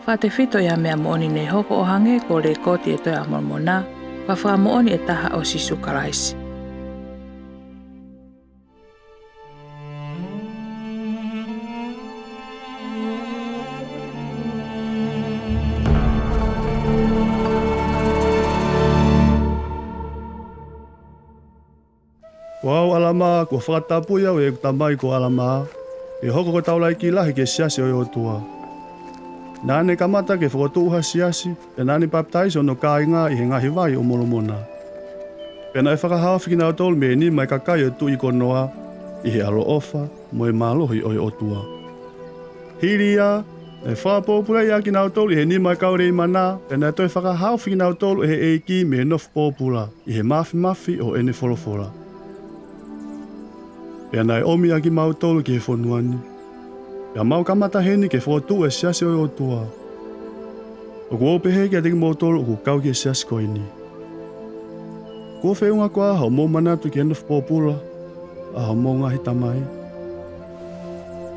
Whaatewhito ia mea mooni nei hoko o hange ko le koti e toi a Molomoná, whakamoʻuí e taha o Sīsū Kalaisi. Wow ʻAlamā ko whakatapu iau e tamai ko ʻAlamā. E hoko ko taulai ki lahi ke Siasi o ʻOtuá. Nāne kamata ke whakotuuha Siasi, e nāne baptaiso no kāinga i he ngaahi vai o Molomoná. Pena e whakahawhi kinautolu me ni mai kakai o tui konoa i he alo ofa mo e mālohi o ʻOtuá. Hiria, e whakapōpura ia kinautolu i he ni mai kaurei mana, pena e toi whakahawhi kinautolu e he eiki me nofu pōpura i he mafi o ene wholofora. Pena e omi aki mautolu ki he whonuani. Pea mau kamata heni ke whotu e Siasi o ʻOtuá. O ku opehe ki a teki mautolu o ku kau ki e Siasi koini. Kua whiunga koa hau mō manatu ki enofu pōpura, a hau mō ngaahi tamai.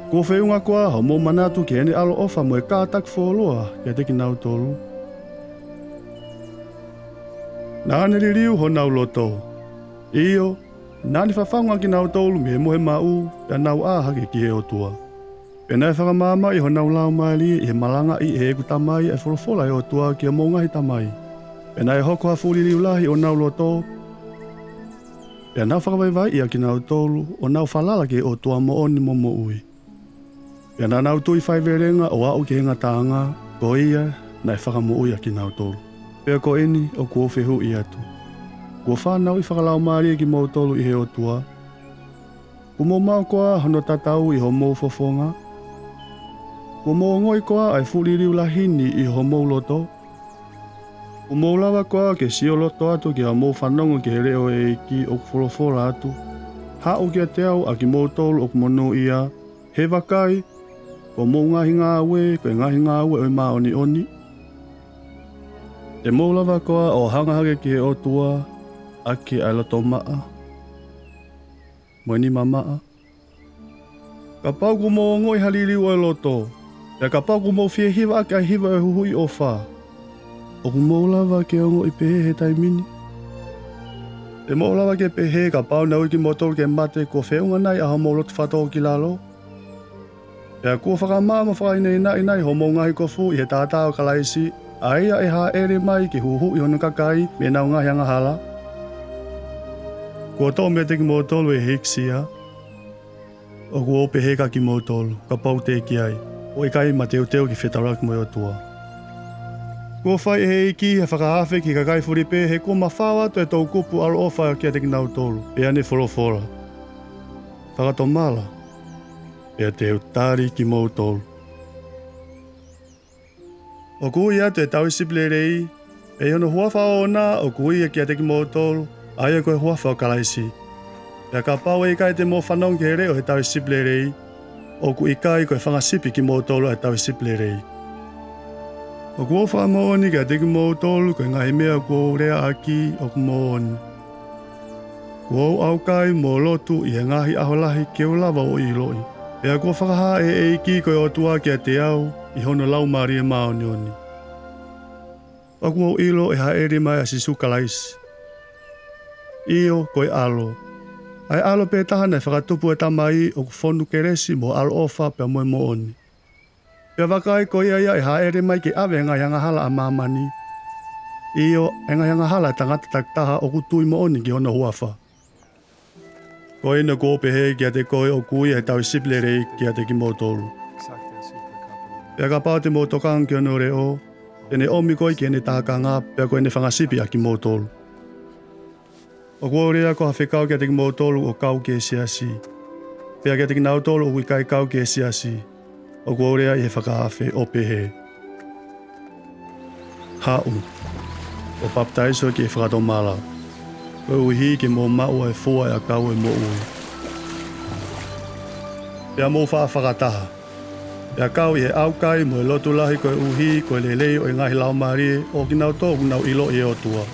Kua whiunga koa hau mō manatu ki ene alo ofa mo e kātaku wholoa ki a teki nautolu. Nāne ririu ho nau loto. Iyo, nāni whawhaunga ki nautolu me mohe maʻu e nau āhake ki he ʻOtuá. Pena e whakamāma i ho nau lau maali i he malanga i he eku tamai e wholofola e ʻOtuá ki a mō ngaahi tamai. Pena e hoko hafuri liulahi o nau loto. Pena nau whakawaiwai i a ki nautolu o nau whalala ki ʻOtuá mo oni mo moʻui. Pena nau tui whaiverenga o au ki he ngataanga ko ia na e whakamoʻuí a ki nautolu. Pea ko eni o ku owhehu i atu. Kua whanau i whakalau maari ki mautolu i he ʻOtuá. Ku mō mau koa hono tatau i ho mō fofonga. Ku mō ngoi koa ai fuliriu lahini i ho mō loto. Ku mō lawa koa ke sio loto atu ki a mō whanongo ki he reo e ki o kufolofora atu. Hau ki a te au a ki mautolu o kumono ia. He wakai, ko mō ngaahi ngāwe, ko ngaahi ngāwe o i maoni oni. Te mō lawa koa o hangahake ki he ʻOtuá. Ake ai loto maa. Moeni mamaa. Ka pau ku mō ngoi haliriu o loto. Pea ka pau ku mō fie hiwa ake ai hiwa e huhui o whā. O ku mō lawa ke ongo i pehe he taimini. Te mō lawa ke pehe ka pau na uiki motolu ke mate ko whiunga nai a ho mō lotu whatau ki lalo. Pea kua whakamaa ma whakainei nai ho mō ngaahi kofu i he tātau Kalaisi. A ia e ha ere mai ki huhui hono kakai me nau ngaahi angahala. Kua tō me teki mautolu e heksia. O kua ope heka ki mautolu, ka pau te ki ai. O i kai ma teo ki whetaraki mo ʻOtuá. Kua whai e eiki he whakahawhi ki kakai furipe he kua mawhawa to e tau kupu alo ofa ki a teki nautolu. E ane wholofora. Fakatomalá. E a te utari ki mautolu. O kui atu e tauhi Seilahemalá. E hono huawha o nā o kui ki a teki mautolu. Aia koe huawha o Kalaisi. Pea ka pau e kai te mō whanong ki he reo he tauhi Seilahemalá. O ku i kai koe whangasipi ki mautolu e tauhi Seilahemalá. O ku o whamooni ki a teki mautolu koe ngahi mea kua rea aki o ku mooni. Kua o au kai mō lotu i he ngahi aholahi ke o lava o i loi. Pea kua whakaha e eiki koe ʻOtuá ki a te au i hono lau maari e maoni oni. O ku o ilo e haere mai a Sīsū Kalaisi. Iyo koe alo. Ai alo pe tahana e whakatupu e tamai o ku whonu keresi mo alo ofa pea moe mo oni. Pea wakai ko ia e haere mai ke awe ngai angahala a mamani. Iyo e ngai angahala e tangata taktaha o ku tui mo oni ki hono huafa. Ko ina ko opehe ki a te koe o kui e tauhi Seilahemalá ki a te ki mautolu. Pea ka pau te mautokang ki ono reo. Tene omi koi ki ene tahakanga pea ko ene whangasipi a ki mautolu. O kua rea ko ha fekaú ki a teki mautolu o kau ki e Siasi. Pea ki a teki nautolu o kui kai kau ki e Siasi. O kua rea i he whakahawhi o pehe. Hau. O baptaiso ki e fakatomalá. Koe uhi ki mō maʻu e fua e a kau e moʻu. Pea mō whakataha. Pea kau i he aukai mo e lotu lahi koe uhi koe lelei o e ngahi lau marie o ki nautolu nau ilo i e ʻOtuá.